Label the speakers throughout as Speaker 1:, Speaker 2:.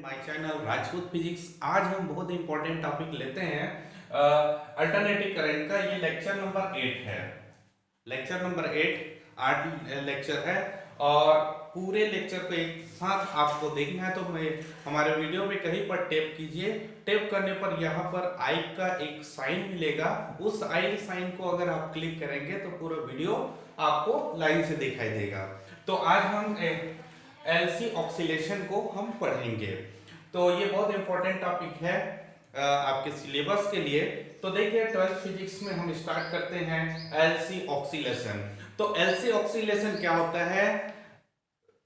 Speaker 1: My channel Rajput physics. आज हम बहुत इंपॉर्टेंट टॉपिक लेते हैं अल्टरनेटिव करंट का। ये लेक्चर नंबर 8 है। लेक्चर नंबर 8 8 लेक्चर है और पूरे लेक्चर को एक साथ आपको देखना है तो मैं हमारे वीडियो में कहीं पर टैप कीजिए। टैप करने पर यहाँ पर आई का एक साइन मिलेगा। उस आई साइन को अगर आप क्लिक करेंगे तो पूरा वीडियो आपको लाइन से दिखाई देगा। तो आज हम एलसी ऑक्सीलेशन को हम पढ़ेंगे। तो ये बहुत इंपॉर्टेंट टॉपिक है आपके सिलेबस के लिए। तो देखिए 12th फिजिक्स में हम स्टार्ट करते हैं एलसी ऑक्सीलेशन। तो एलसी ऑक्सीलेशन क्या होता है?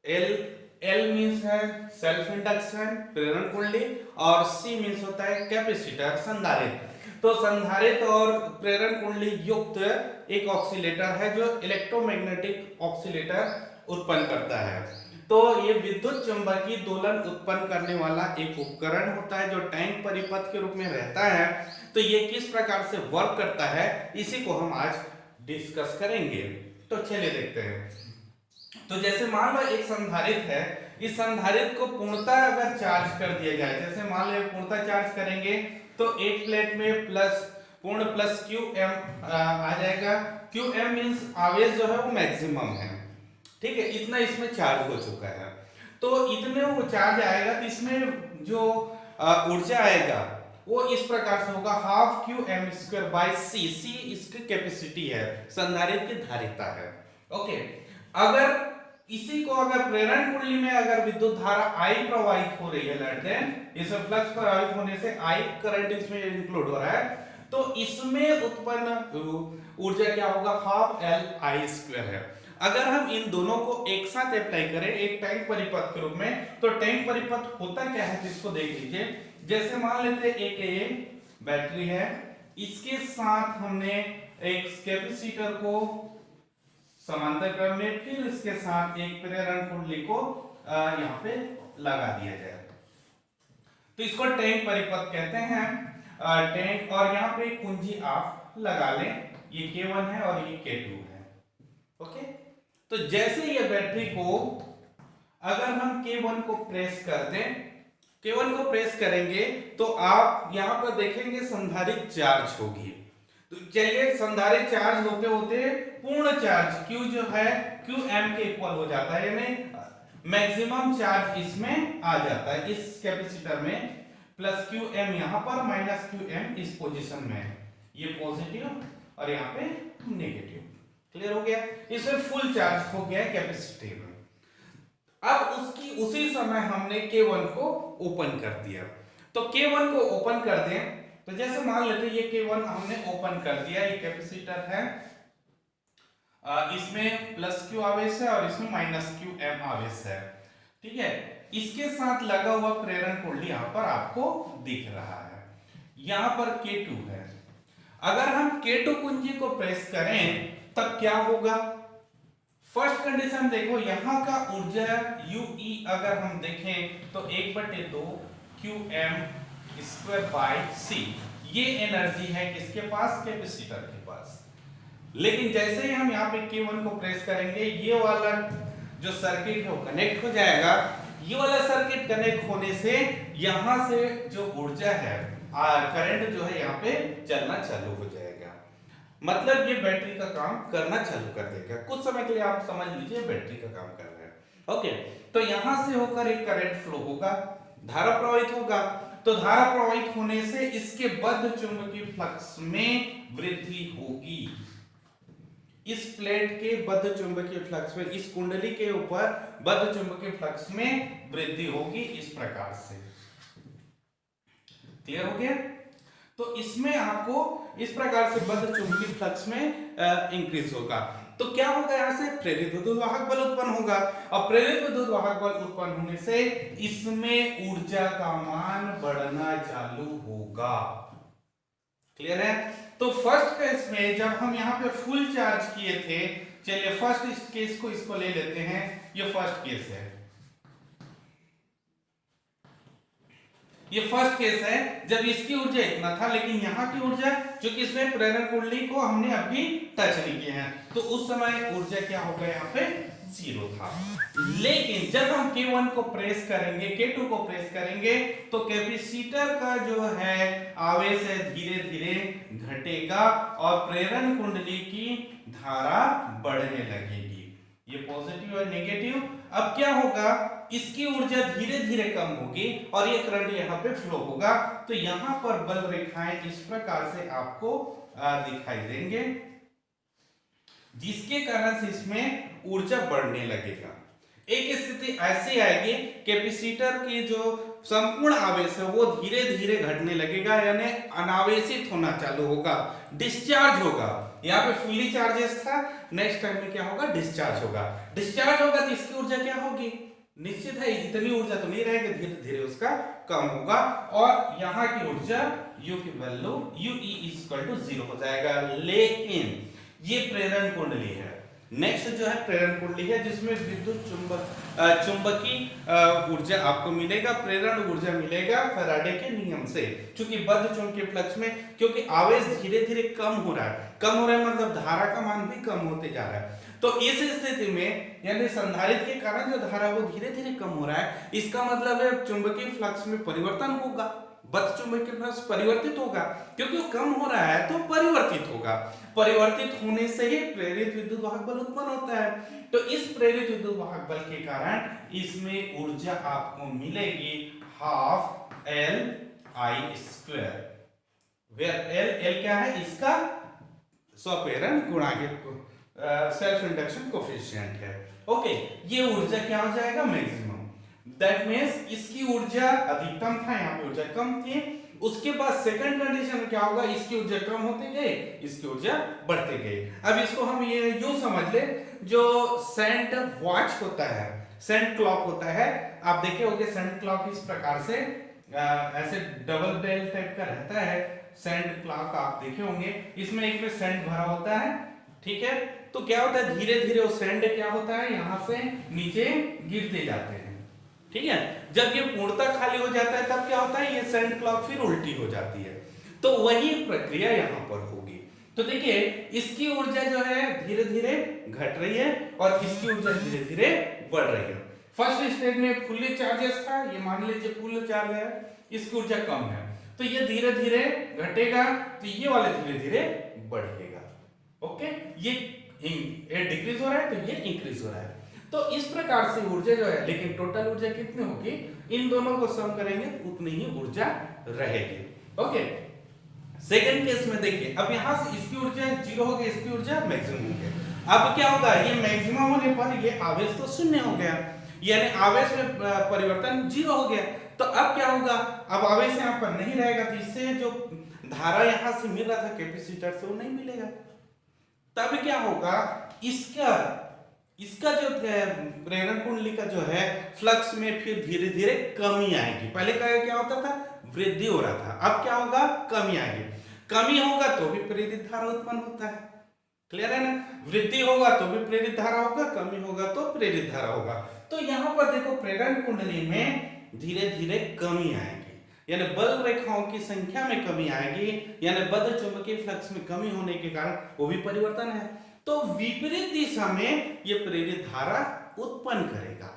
Speaker 1: एल मींस है सेल्फ इंडक्शन प्रेरण कुंडली और सी मींस होता है कैपेसिटर संधारित्र। तो संधारित्र और प्रेरण कुंडली युक्त एक ऑक्सीलेटर है जो इलेक्ट्रोमैग्नेटिक ऑक्सीलेटर उत्पन्न करता है। तो ये विद्युत चुंबकीय दोलन उत्पन्न करने वाला एक उपकरण होता है जो टैंक परिपथ के रूप में रहता है। तो ये किस प्रकार से वर्क करता है इसी को हम आज डिस्कस करेंगे। तो चलिए देखते हैं। तो जैसे मान लो एक संधारित्र है, इस संधारित्र को पूर्णतः अगर चार्ज कर दिया जाए, जैसे मान लो पूर्णतः चार्ज करेंगे तो एक प्लेट में पूर्ण प्लस क्यू एम आ जाएगा। क्यू एम मीन्स आवेश जो है वो मैक्सिमम है, ठीक है, इतना इसमें चार्ज हो चुका है। तो इतने वो चार्ज आएगा तो इसमें जो ऊर्जा आएगा वो इस प्रकार से होगा half q m square by c. C इसकी कैपेसिटी है, संधारित्र की धारिता है। ओके, अगर इसी को अगर प्रेरण कुंडली में अगर विद्युत धारा I प्रवाहित हो रही है, लेट देन इसमें फ्लक्स प्रवाहित होने से I करंट इसमें इंक्लूड हो रहा है, तो इसमें उत्पन्न ऊर्जा क्या होगा? हाफ एल आई स्क्वायर है। अगर हम इन दोनों को एक साथ अप्लाई करें एक टैंक परिपथ के रूप में, तो टैंक परिपथ होता क्या है तो इसको देख लीजिए। जैसे मान लेते एक बैटरी है, इसके साथ हमने एक कैपेसिटर को समांतर क्रम में, फिर इसके साथ एक प्रेरण कुंडली को यहाँ पे लगा दिया जाए तो इसको टैंक परिपथ कहते हैं। टैंक, और यहाँ पे कुंजी आप लगा लें, ये K1 है और ये K2 है। ओके, तो जैसे ये बैटरी को अगर हम K1 को प्रेस कर दें, K1 को प्रेस करेंगे तो आप यहां पर देखेंगे संधारित्र चार्ज होगी। तो चलिए संधारित्र चार्ज होते होते पूर्ण चार्ज Q जो है Qm के इक्वल हो जाता है, यानी मैक्सिमम चार्ज इसमें आ जाता है इस कैपेसिटर में। प्लस Qm यहां पर माइनस Qm इस पोजीशन में, ये पॉजिटिव और यहाँ पे नेगेटिव। क्लियर हो गया? इसमें फुल चार्ज हो गया कैपेसिटर में। अब उसी समय हमने K1 को ओपन कर दिया। तो K1 को ओपन कर दें तो जैसे मान लेते ये K1 हमने ओपन कर दिया, ये कैपेसिटर है, इसमें प्लस Q आवेश है और इसमें माइनस Qm आवेश है, ठीक है। इसके साथ लगा हुआ प्रेरण कुंडली यहाँ पर आपको दिख रहा है, यहाँ पर K2 है। अगर हम K2 कुंजी को प्रेस करें तब क्या होगा? फर्स्ट कंडीशन देखो, यहां का ऊर्जा UE अगर हम देखें तो 1/2 Qm स्क्वायर बाय C, ये एनर्जी है किसके पास? कैपेसिटर के पास। लेकिन जैसे ही हम यहाँ पे K1 को प्रेस करेंगे, ये वाला जो सर्किट है वो कनेक्ट हो जाएगा। ये वाला सर्किट कनेक्ट होने से यहां से जो ऊर्जा है, करंट जो है यहाँ पे चलना चालू हो जाएगा। मतलब ये बैटरी का काम करना चालू कर देगा। कुछ समय के लिए आप समझ लीजिए बैटरी का काम कर रहा है। ओके, तो यहां से होकर एक करंट फ्लो होगा, धारा प्रवाहित होगा। तो धारा प्रवाहित होने से इसके बद्ध चुंबकीय फ्लक्स में वृद्धि होगी। इस प्लेट के बद्ध चुंबकीय फ्लक्स में, इस कुंडली के ऊपर बद्ध चुंबकीय फ्लक्स में वृद्धि होगी इस प्रकार से। क्लियर हो गया? तो इसमें आपको इस प्रकार से बद्ध चुंबकीय फ्लक्स में इंक्रीज होगा। तो क्या होगा? यहां से प्रेरित विद्युतवाहक बल उत्पन्न होगा और प्रेरित विद्युतवाहक बल उत्पन्न होने से इसमें ऊर्जा का मान बढ़ना चालू होगा। क्लियर है? तो फर्स्ट केस में जब हम यहाँ पे फुल चार्ज किए थे, चलिए फर्स्ट केस को इसको ले लेते हैं, ये फर्स्ट केस है, ये फर्स्ट केस है जब इसकी ऊर्जा इतना था, लेकिन यहाँ की ऊर्जा, क्योंकि इसमें प्रेरण कुंडली को हमने अभी टच नहीं किया है, तो उस समय ऊर्जा क्या होगा? यहाँ पे 0 था। लेकिन जब हम K1 को प्रेस करेंगे, K2 को प्रेस करेंगे तो कैपेसिटर का जो है आवेश है धीरे धीरे घटेगा और प्रेरण कुंडली की धारा बढ़ने लगेगी। ये पॉजिटिव और नेगेटिव। अब क्या होगा, इसकी ऊर्जा धीरे धीरे कम होगी और ये करंट यहाँ पे फ्लो होगा। तो यहाँ पर बल रेखाएं इस प्रकार से आपको दिखाई देंगे, जिसके कारण से इसमें ऊर्जा बढ़ने लगेगा। एक स्थिति ऐसी आएगी कैपेसिटर की जो संपूर्ण आवेश है वो धीरे धीरे घटने लगेगा, यानी अनावेशित होना चालू होगा, डिस्चार्ज होगा। यहाँ पे फुली चार्जेस था, नेक्स्ट टाइम में क्या होगा, डिस्चार्ज होगा। डिस्चार्ज होगा तो इसकी ऊर्जा क्या होगी, निश्चित है इतनी ऊर्जा तो नहीं रहेगी, धीरे धीरे उसका कम होगा और यहाँ की ऊर्जा U की वैल्यू UE = 0 हो जाएगा। लेकिन ये प्रेरण कुंडली है। नेक्स्ट जो है प्रेरण कुंडली है, जिसमें विद्युत चुंबकीय ऊर्जा आपको मिलेगा, प्रेरण ऊर्जा मिलेगा फैराडे के नियम से। क्योंकि बद्ध चुंबकीय फ्लक्स में क्योंकि आवेश धीरे धीरे कम हो रहा है मतलब धारा का मान भी कम होते जा रहा है। तो इस स्थिति में यानी संधारित्र के कारण जो धारा वो धीरे धीरे कम हो रहा है, इसका मतलब है चुंबकीय फ्लक्स में परिवर्तन होगा, बद्ध चुंबकीय फ्लक्स परिवर्तित होगा। क्योंकि वो कम हो रहा है तो परिवर्तित होगा, परिवर्तित होने से ही प्रेरित विद्युत वाहक बल उत्पन्न होता है। तो इस प्रेरित विद्युत वाहक बल के कारण इसमें ऊर्जा आपको मिलेगी 12LI², वेयर L क्या है, इसका स्वप्रेरण गुणांक, सेल्फ इंडक्शन कोफिशिएंट है। ओके, ये ऊर्जा क्या हो जाएगा, मैक्सिमम। दैट मींस इसकी ऊर्जा अधिकतम था, यहाँ पे ऊर्जा कम थी। उसके बाद सेकंड कंडीशन में क्या होगा, इसकी ऊर्जा कम होते गए, इसकी ऊर्जा बढ़ते गए। अब इसको हम ये यूं समझ ले, जो सेंट वॉच होता है, सेंट क्लॉक होता है, आप देखे होंगे सेंट क्लॉक इस प्रकार से ऐसे डबल बेल टाइप का रहता है। सेंट क्लॉक आप देखे होंगे, इसमें एक में सेंट भरा होता है, ठीक है। तो क्या होता है, धीरे धीरे वो सेंट क्या होता है, यहाँ से नीचे गिरते जाते हैं, ठीक है। जब ये पूर्णतः खाली हो जाता है तब क्या होता है, ये सेंट क्लॉक फिर उल्टी हो जाती है। तो वही प्रक्रिया यहाँ पर होगी। तो देखिए इसकी ऊर्जा जो है धीरे धीरे घट रही है और इसकी ऊर्जा धीरे धीरे बढ़ रही है। फर्स्ट स्टेज में फुल्ली चार्जेस था, ये मान लीजिए फुल चार्ज है, इसकी ऊर्जा कम है, तो ये धीरे धीरे घटेगा, तो ये वाले धीरे धीरे बढ़ेगा। ओके, ये डिक्रीज हो रहा है तो ये इंक्रीज हो रहा है। तो इस प्रकार से ऊर्जा जो है, लेकिन टोटल ऊर्जा कितनी होगी, इन दोनों को सम करेंगे तो उतनी ही ऊर्जा रहेगी। ओके, सेकंड केस में देखिए, अब यहां से इसकी ऊर्जा 0 हो गई, इसकी ऊर्जा मैक्सिमम हो गई। अब क्या होगा, ये मैक्सिमम होने पर ये आवेश तो शून्य हो गया, यानी आवेश में परिवर्तन 0 हो गया। तो अब क्या होगा, अब आवेश यहाँ पर नहीं रहेगा, तो इससे जो धारा यहां से मिल रहा था कैपेसिटर से वो नहीं मिलेगा। तब क्या होगा, इसका जो प्रेरण कुंडली का जो है फ्लक्स में फिर धीरे धीरे कमी आएगी। पहले क्या होता था, वृद्धि हो रहा था, अब क्या होगा, कमी आएगी। कमी होगा तो भी प्रेरित धारा उत्पन्न होता है, क्लियर है ना। वृद्धि होगा तो भी प्रेरित धारा होगा, कमी होगा तो प्रेरित धारा होगा। तो यहाँ पर देखो प्रेरण कुंडली में धीरे धीरे कमी आएगी, यानी बल रेखाओं की संख्या में कमी आएगी, यानी बद्ध चुंबकीय फ्लक्स में कमी होने के कारण वो भी परिवर्तन है। तो विपरीत दिशा में ये प्रेरित धारा उत्पन्न करेगा,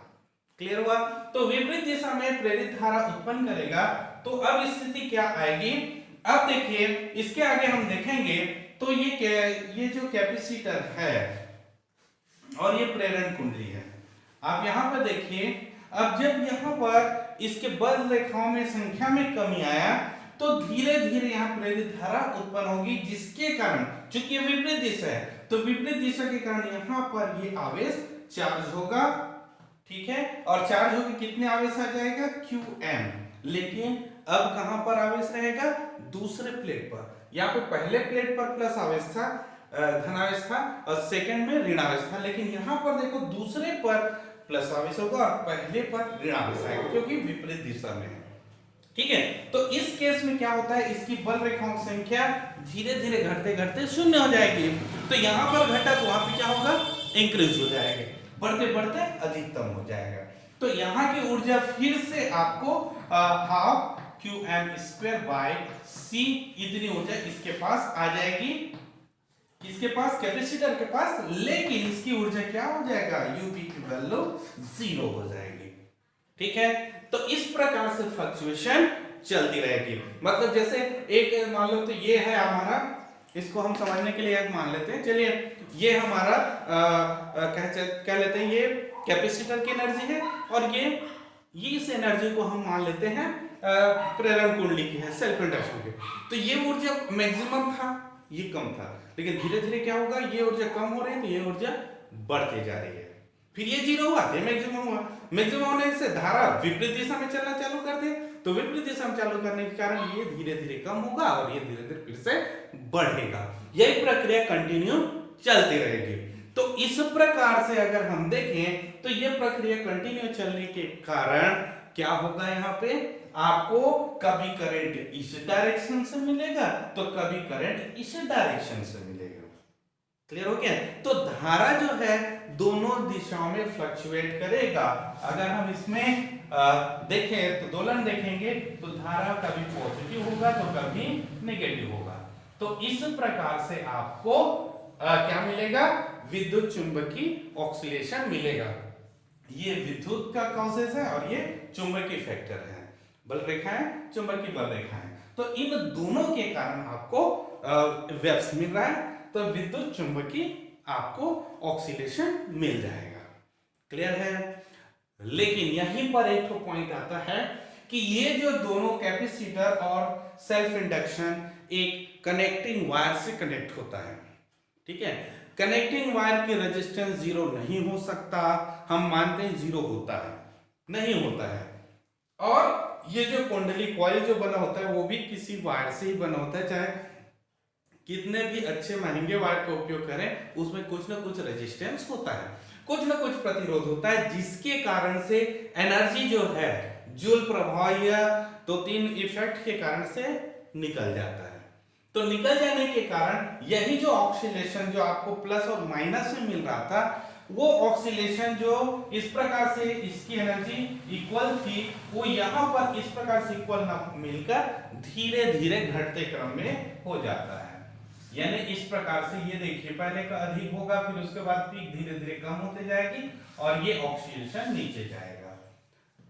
Speaker 1: क्लियर हुआ। तो विपरीत दिशा में प्रेरित धारा उत्पन्न करेगा। तो अब स्थिति क्या आएगी, अब देखिए इसके आगे हम देखेंगे तो ये जो कैपेसिटर है और ये प्रेरण कुंडली है, आप यहाँ पर देखिए, अब जब यहाँ पर इसके बल रेखाओं में संख्या में कमी आया तो धीरे धीरे यहाँ प्रेरित धारा उत्पन्न होगी, जिसके कारण चूंकि विपरीत दिशा है तो विपरीत दिशा के कारण यहाँ पर ये आवेश चार्ज होगा, ठीक है। और चार्ज होकर कितने आवेश आ जाएगा, QM। लेकिन अब कहां पर आवेश रहेगा, दूसरे प्लेट पर। यहाँ पे पहले प्लेट पर प्लस आवेश था, धनावेश था, और सेकंड में ऋण आवेश था। लेकिन यहाँ पर देखो दूसरे पर प्लस आवेश होगा और पहले पर ऋण आवेश आएगा, क्योंकि विपरीत दिशा में है, ठीक है। तो इस केस में क्या होता है, इसकी बल रेखाओं की संख्या धीरे धीरे घटते घटते शून्य हो जाएगी। तो यहाँ पर घटा तो वहां पे क्या होगा, इंक्रीज हो जाएगा, बढ़ते बढ़ते अधिकतम हो जाएगा। तो यहाँ की ऊर्जा फिर से आपको 12 QM² by C इतनी ऊर्जा इसके पास आ जाएगी। किसके पास, कैपेसिटर के पास, लेकिन इसकी ऊर्जा क्या हो जाएगा, यूपी की वैल्यू 0 हो जाएगी। ठीक है, तो इस प्रकार से फ्लक्चुएशन चलती रहेगी। मतलब जैसे एक मान लो तो ये है हमारा, इसको हम समझने के लिए एक मान लेते हैं, चलिए ये हमारा कह लेते हैं ये कैपेसिटर की एनर्जी है, और ये इस एनर्जी को हम मान लेते हैं प्रेरण कुंडली की है, सेल्फ इंडक्शन की। तो ये ऊर्जा मैक्सिमम था, ये कम था, लेकिन धीरे धीरे क्या होगा, ये ऊर्जा कम हो रही है तो ये ऊर्जा बढ़ती जा रही है, फिर ये 0 हुआ, ये मैक्सिमम हुआ। मैक्सिमम होने से धारा विपरीत दिशा में चलना चालू कर दे, तो विपरीत दिशा में चालू करने के कारण ये धीरे धीरे कम होगा और ये धीरे धीरे फिर से बढ़ेगा। यही प्रक्रिया कंटिन्यू चलती रहेगी। तो इस प्रकार से अगर हम देखें तो ये प्रक्रिया कंटिन्यू चलने के कारण क्या होगा, यहाँ पे आपको कभी करंट इस डायरेक्शन से मिलेगा तो कभी करंट इस डायरेक्शन से मिलेगा। क्लियर हो गया? तो धारा जो है दोनों दिशाओं में फ्लक्चुएट करेगा। अगर हम इसमें देखें तो दोलन देखेंगे तो धारा कभी पॉजिटिव होगा तो कभी नेगेटिव होगा। तो इस प्रकार से आपको क्या मिलेगा, विद्युत चुंबकीय ऑक्सीलेशन मिलेगा। ये विद्युत का कॉजेस है और ये चुंबकीय फैक्टर है, बल रेखा है, चुंबकीय बल रेखा है। तो इन दोनों के कारण आपको वेव्स मिल रहा है, तो विद्युत चुंबकीय आपको ऑक्सीलेशन मिल जाएगा। क्लियर है? लेकिन यहीं पर एक पॉइंट आता है कि ये जो दोनों कैपेसिटर और सेल्फ इंडक्शन एक कनेक्टिंग वायर से कनेक्ट होता है। ठीक है, कनेक्टिंग वायर की रेजिस्टेंस 0 नहीं हो सकता, हम मानते हैं 0 होता है, नहीं होता है। और ये जो कुंडली कॉइल जो बना होता है वो भी किसी वायर से ही बना होता है, चाहे कितने भी अच्छे महंगे वायर का उपयोग करें उसमें कुछ ना कुछ रेजिस्टेंस होता है, कुछ ना कुछ प्रतिरोध होता है, जिसके कारण से एनर्जी जो है जूल प्रभाव या तो 3 इफेक्ट के कारण से निकल जाता है। तो निकल जाने के कारण यही जो ऑक्सीलेशन जो आपको प्लस और माइनस में मिल रहा था, वो ऑक्सीलेशन जो इस प्रकार से इसकी एनर्जी इक्वल थी, वो यहाँ पर इस प्रकार से इक्वल ना मिलकर धीरे धीरे घटते क्रम में हो जाता है। यानी इस प्रकार से ये देखिए पहले का अधिक होगा, फिर उसके बाद पीक धीरे धीरे कम होते जाएगी और ये ऑक्सीलेशन नीचे जाएगा,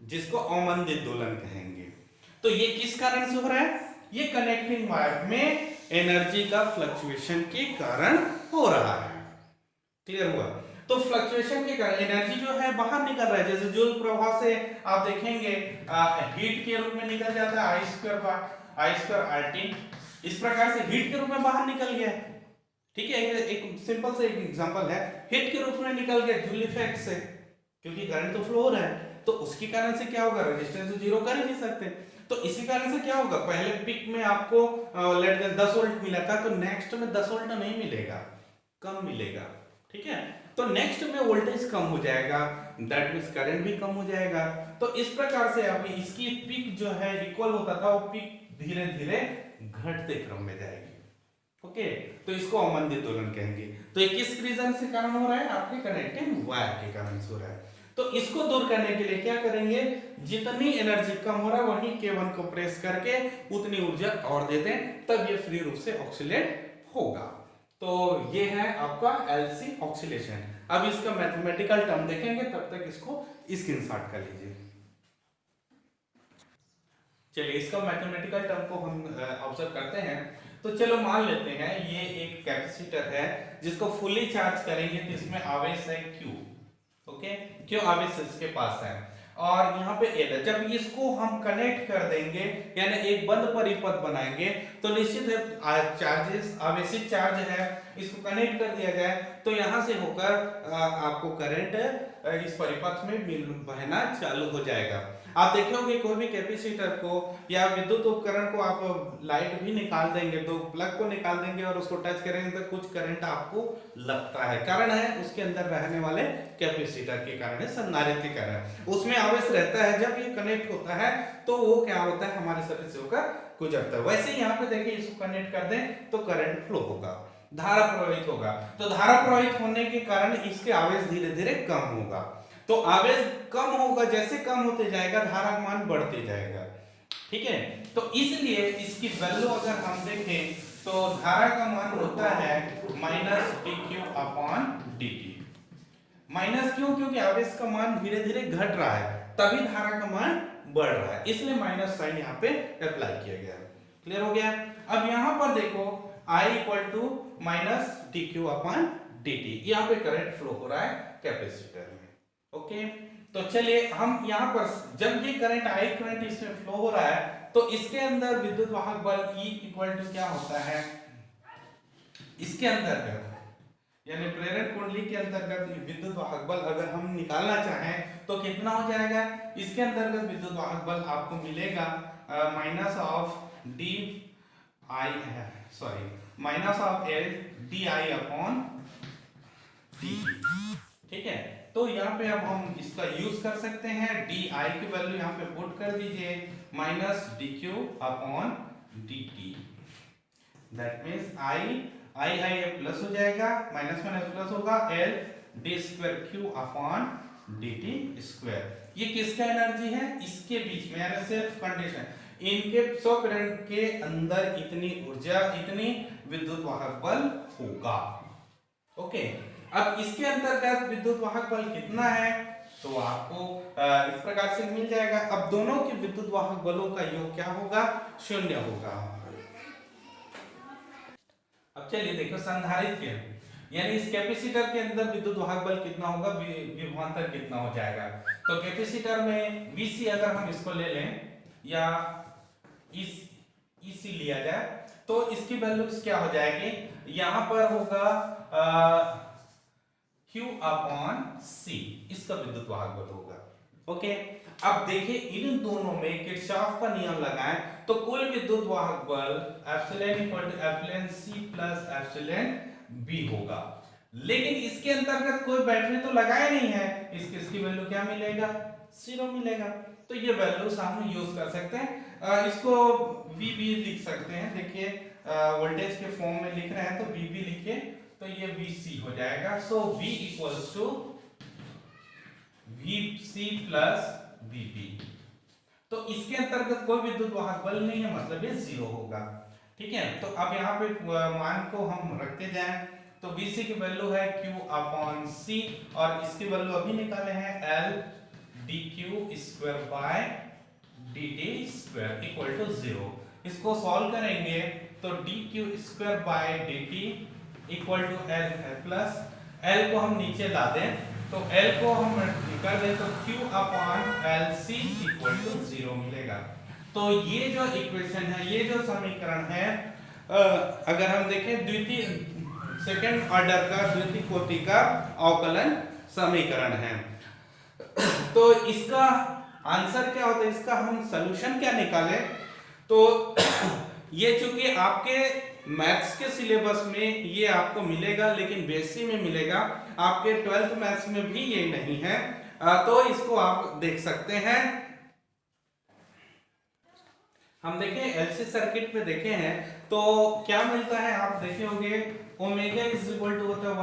Speaker 1: जिसको अवमंदित दोलन कहेंगे। तो ये किस कारण से हो रहा है? ये कनेक्टिंग वायर में एनर्जी का फ्लक्चुएशन के कारण हो रहा है। क्लियर हुआ? तो फ्लक्चुएशन के कारण एनर्जी जो है बाहर निकल रहा है, जैसे जूल प्रभाव से आप देखेंगे हीट के रूप में निकल जाता है I² RT, इस प्रकार से हीट के रूप में बाहर निकल गया। ठीक है, एक सिंपल से एक एग्जांपल है, हीट के रूप में निकल गया जूल इफेक्ट से, क्योंकि करंट तो फ्लो हो रहा है, तो उसके कारण से क्या होगा, रेजिस्टेंस 0 कर ही नहीं सकते। तो इसी कारण से क्या होगा, पहले पिक में आपको लेट 10 वोल्ट मिला था, तो नेक्स्ट में 10 वोल्ट नहीं मिलेगा, कम मिलेगा। ठीक है, तो नेक्स्ट में वोल्टेज कम हो जाएगा, दैट मींस करंट भी कम हो जाएगा। तो इस प्रकार से अभी इसकी पिक जो है इक्वल होता था, वो पिक धीरे धीरे घटते क्रम में जाएगी। ओके, तो इसको अवमंदित दोलन कहेंगे। तो ये किस रीजन से कारण हो रहा है, आपके कनेक्टिंग वायर के कारण से हो रहा है। तो इसको दूर करने के लिए क्या करेंगे, जितनी एनर्जी कम हो रहा है वहीं K1 को प्रेस करके उतनी ऊर्जा और दे दें, तब ये फ्री रूप से ऑक्सीलेट होगा। तो ये है आपका LC ऑक्सीलेशन। अब इसका मैथमेटिकल टर्म देखेंगे, तब तक इसको स्क्रीनशॉट कर लीजिए। चलिए इसका मैथमेटिकल टर्म को हम ऑब्जर्व करते हैं। तो चलो मान लेते हैं ये एक कैपेसिटर है जिसको फुली चार्ज करेंगे तो इसमें आवेश है Q। ओके, Q आवेश इसके पास है और यहाँ पे L है। जब इसको हम कनेक्ट कर देंगे यानी एक बंद परिपथ बनाएंगे तो निश्चित है चार्जेस आवेशित चार्ज है, इसको कनेक्ट कर दिया जाए तो यहाँ से होकर आपको करंट इस परिपथ में बहना चालू हो जाएगा। आप देखोगे कोई भी कैपेसिटर को या विद्युत उपकरण को आप लाइट भी निकाल देंगे तो प्लग को निकाल देंगे और उसको टच करेंगे तो कुछ करंट आपको लगता है, कारण है उसके अंदर रहने वाले कैपेसिटर के कारण है, संधारित्र के कारण उसमें आवेश रहता है। जब ये कनेक्ट होता है तो वो क्या होता है, हमारे शरीर से होकर गुजरता है। वैसे यहाँ पे देखिए इसको कनेक्ट कर दें तो करंट फ्लो होगा, धारा प्रवाहित होगा। तो धारा प्रवाहित होने के कारण इसके आवेश धीरे धीरे कम होगा। तो आवेश कम होगा, जैसे कम होते जाएगा धारा मान बढ़ते जाएगा। ठीक है, तो इसलिए इसकी वैल्यू अगर हम देखें तो धारा का मान होता है minus D Q upon D T. Minus क्यों? क्योंकि आवेश का मान धीरे धीरे घट रहा है, तभी धारा का मान बढ़ रहा है, इसलिए माइनस साइन यहाँ पे अप्लाई किया गया है। क्लियर हो गया? अब यहाँ पर देखो I equal to minus D Q upon D T, यहाँ पे करंट फ्लो हो रहा है कैपेसिटर में। ओके, तो चलिए हम यहाँ पर जब ये करंट I करंट इसमें फ्लो हो रहा है तो इसके अंदर विद्युत वाहक बल E इक्वल टू क्या होता है, इसके अंतर्गत यानी प्रेरण कुंडली के अंतर्गत विद्युत वाहक बल अगर हम निकालना चाहें तो कितना हो जाएगा? इसके अंतर्गत विद्युत वाहक बल आपको मिलेगा minus of D I minus of L D I upon D. ठीक है, तो यहाँ पे अब हम इसका यूज कर सकते हैं। डी आई की वैल्यू यहाँ पे पुट कर दीजिए minus D Q upon D T. That means I plus हो जाएगा, माइनस माइनस प्लस होगा, L D square Q upon D T square. ये किसका एनर्जी है? इसके बीच में, यानी सेल्फ कंडीशन, इनके 100 प्रेरण के अंदर इतनी ऊर्जा, इतनी विद्युत वाहक बल होगा। ओके, अब इसके अंतर्गत विद्युत वाहक बल कितना है तो आपको इस प्रकार से मिल जाएगा। अब दोनों के विद्युत वाहक बलों का योग क्या होगा? 0 होगा। अब चलिए देखो संधारित्र यानी इस कैपेसिटर के अंदर विद्युत वाहक बल कितना होगा, विभवांतर कितना हो जाएगा। तो कैपेसिटर में Vc अगर हम इसको ले लें या इस EC लिया जाए तो इसकी वैल्यूज क्या हो जाएगी? यहां पर होगा Q अपॉन C, इसका विद्युत वाहक बल होगा। ओके, अब देखिए इन दोनों में किरचॉफ का नियम लगाएं तो कुल विद्युत वाहक बल epsilon equal to epsilon C plus epsilon B होगा। लेकिन इसके अंतर्गत कोई बैटरी तो लगाया नहीं है, इसकी वैल्यू क्या मिलेगा? 0 मिलेगा। तो ये वैल्यूज हम यूज कर सकते हैं। इसको VB लिख सकते हैं। देखिए वोल्टेज के फॉर्म में लिख रहे हैं तो VB लिखिए तो ये VC हो जाएगा। So V equals to VC plus VB। तो इसके अंतर्गत कोई विद्युत वाहक बल नहीं है, मतलब ये 0 होगा। ठीक है, तो अब यहाँ पे मान को हम रखते जाएं तो VC की वैल्यू है Q अपॉन C और इसकी वैल्यू अभी निकाले हैं L dQ square by dt square equal to 0। इसको सॉल्व करेंगे तो dQ square by dt equal to L है प्लस L को हम नीचे ला दें तो L को हम कर दें तो Q upon LC equal to 0 मिलेगा। तो ये जो इक्वेशन है, ये जो समीकरण है, अगर हम देखें द्वितीय सेकंड ऑर्डर का द्वितीय कोटि का अवकलन समीकरण है। तो इसका आंसर क्या होता है, इसका हम सॉल्यूशन क्या निकालें? तो ये चूंकि आपके मैथ्स के सिलेबस में ये आपको मिलेगा, लेकिन बेसिक में मिलेगा, आपके 12th मैथ्स में भी ये नहीं है, तो इसको आप देख सकते हैं। हम देखें एलसी सर्किट में देखे हैं तो क्या मिलता है, आप देखे होंगे ओमेगा इज इक्वल टू होता है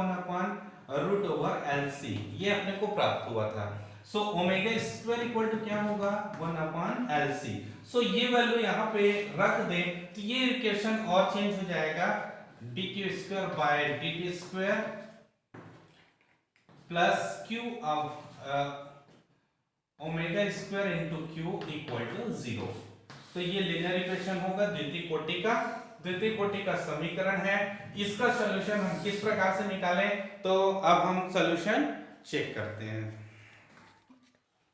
Speaker 1: 1/√LC, ये अपने को प्राप्त हुआ था। So omega square equal to क्या होगा 1/LC। सो ये वैल्यू यहाँ पे रख दें तो ये इक्वेशन और चेंज हो जाएगा, dq square by dt square plus q of omega square into q equal to 0। तो ये लीनियर इक्वेशन होगा द्वितीय कोटि का समीकरण है। इसका सॉल्यूशन हम किस प्रकार से निकालें, तो अब हम सॉल्यूशन चेक करते हैं।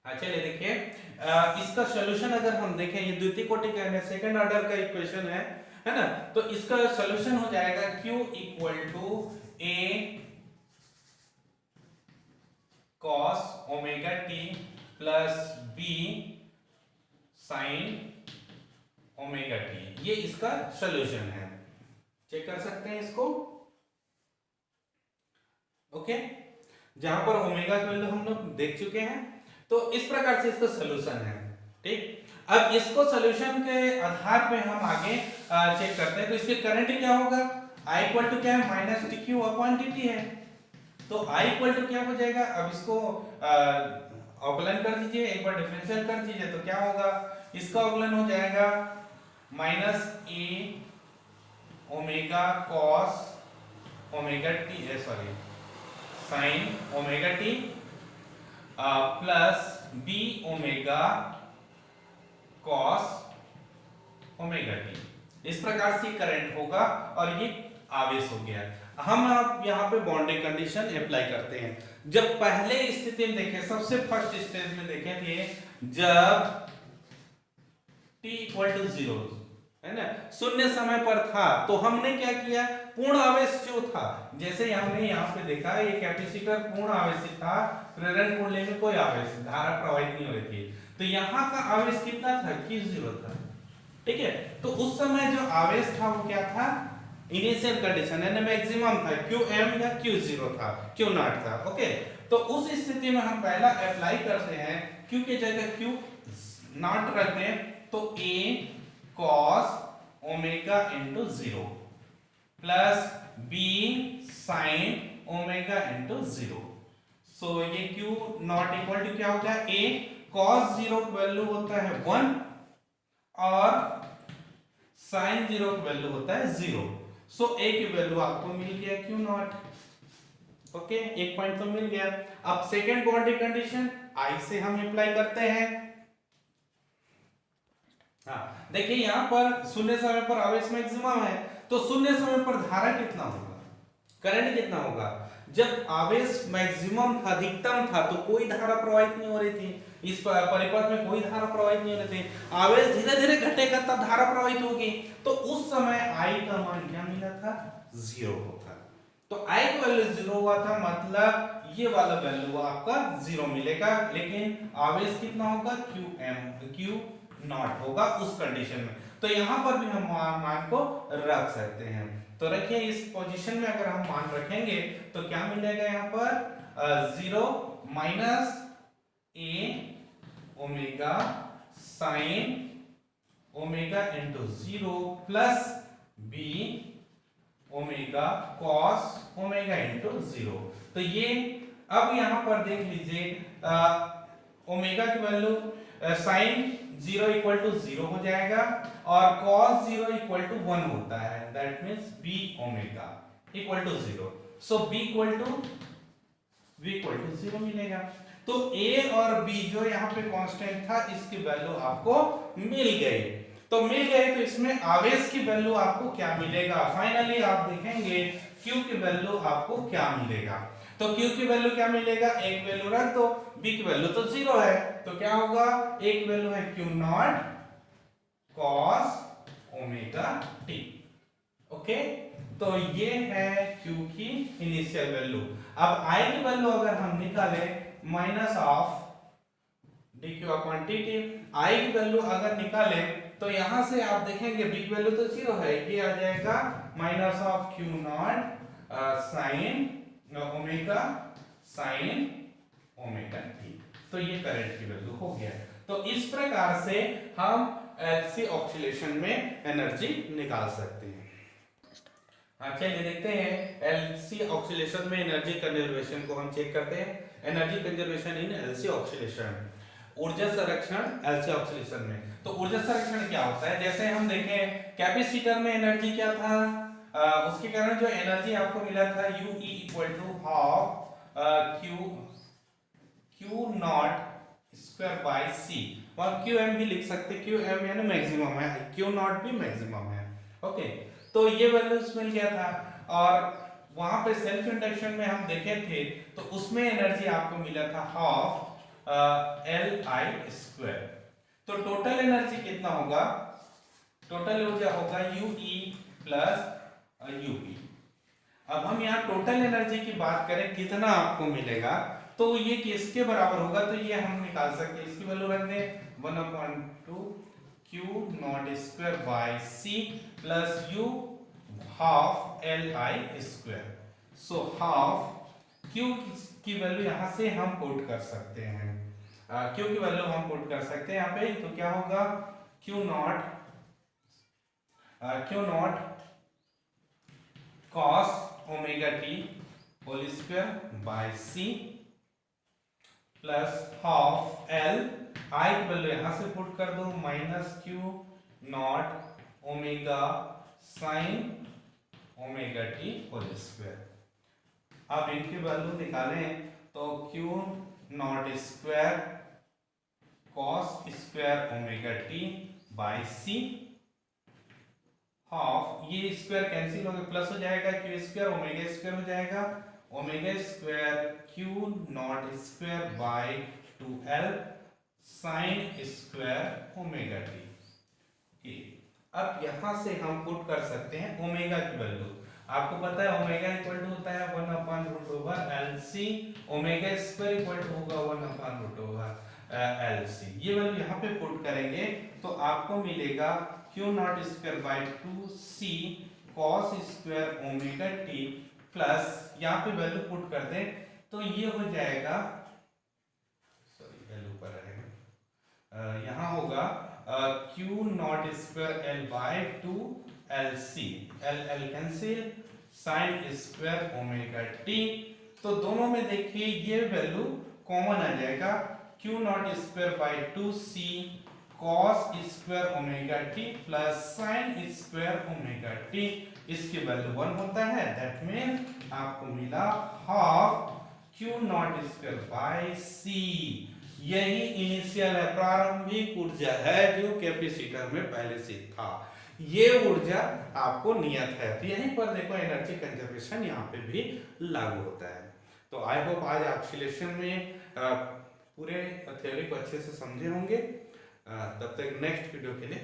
Speaker 1: चलिए देखिए, इसका सॉल्यूशन अगर हम देखें, ये द्वितीय कोटि का सेकंड ऑर्डर का इक्वेशन है ना, तो इसका सॉल्यूशन हो जाएगा q equal to a cos omega t plus b sin omega T. ये इसका सॉल्यूशन है, चेक कर सकते हैं इसको। ओके, जहां पर ओमेगा की वैल्यू हम लोग देख चुके हैं, तो इस प्रकार से इसका सॉल्यूशन है। ठीक, अब इसको सॉल्यूशन के आधार पे हम आगे चेक करते हैं। तो इसके करंट क्या होगा, I इक्वल टू क्या है माइनस dq अपॉन dt है, तो I इक्वल टू क्या हो जाएगा, अब इसको अवकलन कर दीजिए, एक बार डिफरेंशियल कर दीजिए तो क्या होगा, इसका अवकलन हो जाएगा minus a omega cos omega T sorry sine omega T plus B omega cos omega T. इस प्रकार से करंट होगा और ये आवेश हो गया। हम अब यहाँ पे बाउंड्री कंडीशन अप्लाई करते हैं। जब पहले स्थिति में देखें, सबसे फर्स्ट स्टेज में देखे थे, जब t इक्वल टू 0 है ना, शून्य समय पर था, तो हमने क्या किया, पूर्ण आवेश जो था, जैसे हमने यहाँ पे देखा ये कैपेसिटर पूर्ण आवेशित था, प्रेरण कुंडली में कोई आवेश धारा प्रवाहित नहीं हो रही थी, तो यहाँ का आवेश कितना था, Q0 था। ठीक है, तो उस समय जो आवेश था वो क्या था, इनिशियल कंडीशन यानी मैक्सिमम था, Qm या Q0 था, Q0 था। ओके, तो उस स्थिति में हम पहला अप्लाई करते हैं, Q की जगह Q0 रखते हैं, तो A cos omega into 0 plus B sin omega into 0। सो ये Q0 इक्वल टू क्या हो गया, A cos 0 की वैल्यू होता है 1 और sin 0 की वैल्यू होता है 0। सो A की वैल्यू आपको मिल गया Q0। ओके, एक पॉइंट तो मिल गया। अब सेकंड बाउंड्री कंडीशन I से हम अप्लाई करते हैं। हाँ, देखिए यहाँ पर शून्य समय पर आवेश मैक्सिमम है, तो शून्य समय पर धारा कितना होगा, करंट कितना होगा। जब आवेश मैक्सिमम था, अधिकतम था, तो कोई धारा प्रवाहित नहीं हो रही थी, इस परिपथ में कोई धारा प्रवाहित नहीं हो रही थी। आवेश धीरे धीरे घटेगा तब धारा प्रवाहित होगी, तो उस समय I का मान क्या मिला था, 0 होता। तो I की वैल्यू 0 हुआ था, मतलब ये वाला वैल्यू आपका 0 मिलेगा, लेकिन आवेश कितना होगा, Q0 होगा उस कंडीशन में। तो यहाँ पर भी हम मान को रख सकते हैं। तो रखिए, इस पोजीशन में अगर हम मान रखेंगे तो क्या मिलेगा, यहाँ पर 0 minus A omega sine omega into 0 plus B omega cos omega into 0। तो ये अब यहाँ पर देख लीजिए, ओमेगा की वैल्यू साइन 0 इक्वल टू 0 हो जाएगा और cos 0 इक्वल टू 1 होता है, that means b omega equal to 0। So b equal to 0 मिलेगा। तो a और b जो यहाँ पे कांस्टेंट था, इसकी वैल्यू आपको मिल गई। तो इसमें आवेश की वैल्यू आपको क्या मिलेगा, फाइनली आप देखेंगे q की वैल्यू आपको क्या मिलेगा। तो q की वैल्यू क्या मिलेगा, एक वैल्यू रख दो, b की वैल्यू तो 0 है, तो क्या होगा, एक वैल्यू है Q0 cos omega t। Okay, तो ये है q की इनिशियल वैल्यू। अब I की वैल्यू अगर हम निकाले, minus of dq upon dt, I की वैल्यू अगर निकाले तो यहां से आप देखेंगे b की वैल्यू तो 0 है, ये आ जाएगा minus of Q0 sine omega sine omega t. तो ये करंट की वैल्यू हो गया। तो इस प्रकार से हम LC ऑक्सीलेशन में एनर्जी निकाल सकते हैं। चलिए देखते हैं LC ऑक्सीलेशन में एनर्जी कंजर्वेशन को हम चेक करते हैं। Energy conservation in LC oscillation, ऊर्जा संरक्षण LC ऑक्सीलेशन में। तो ऊर्जा संरक्षण क्या होता है, जैसे हम देखें कैपेसिटर में एनर्जी क्या था, उसके कारण जो एनर्जी आपको मिला था UE equal to half Q0 square by C, और QM भी लिख सकते, QM यानी मैक्सिमम है, Q0 भी मैक्सिमम है। ओके, तो ये वैल्यूज मिल गया था। और वहां पे सेल्फ इंडक्शन में हम देखे थे तो उसमें एनर्जी आपको मिला था हाफ LI स्क्वायर। तो टोटल एनर्जी कितना होगा, टोटल ऊर्जा होगा UE प्लस UP। अब हम यहाँ टोटल एनर्जी की बात करें कितना आपको मिलेगा, तो ये किसके बराबर होगा, तो ये हम निकाल सकते हैं, इसकी वैल्यू रख दें 1/2 Q0 square by C plus U half LI square. So half Q की वैल्यू यहाँ से हम पुट कर सकते हैं, Q की वैल्यू हम पुट कर सकते हैं यहाँ पे, तो क्या होगा Q0 cos omega t whole square by C plus half L, I की वैल्यू यहाँ से पुट कर दो, minus Q0 omega sine omega T whole square. अब इनके वैल्यू निकालें तो Q naught square cos square omega T by C half, ये स्क्वायर कैंसिल हो गया, प्लस हो जाएगा क्यू स्क्वायर ओमेगा स्क्वायर हो जाएगा, omega square Q naught square by 2l sign square omega T. अब यहां से हम पुट कर सकते हैं ओमेगा की वैल्यू। आपको पता है ओमेगा इक्वल टू होता है 1/√LC, omega square equal to होगा 1/√LC। ये वैल्यू यहाँ पे पुट करेंगे तो आपको मिलेगा Q naught square by 2c cos square omega T plus, यहाँ पे वैल्यू पुट कर दें तो ये हो जाएगा, सॉरी वैल्यू पर रहेगा, यहाँ होगा q naught square l by 2LC, l cancel, sine square omega t. तो दोनों में देखिए ये वैल्यू कॉमन आ जाएगा, q naught square by 2c cos square omega T plus sine square omega t, इसकी वैल्यू 1 होता है। दैट मीन्स आपको मिला half q naught square by c. यही इनिशियल है, प्रारंभिक ऊर्जा है जो कैपेसिटर में पहले से था, ये ऊर्जा आपको नियत है। तो यहीं पर देखो एनर्जी कंजर्वेशन यहाँ पे भी लागू होता है। तो आई होप आज ऑक्सीलेशन में पूरे थ्योरी को अच्छे से समझे होंगे। तब तक नेक्स्ट वीडियो के लिए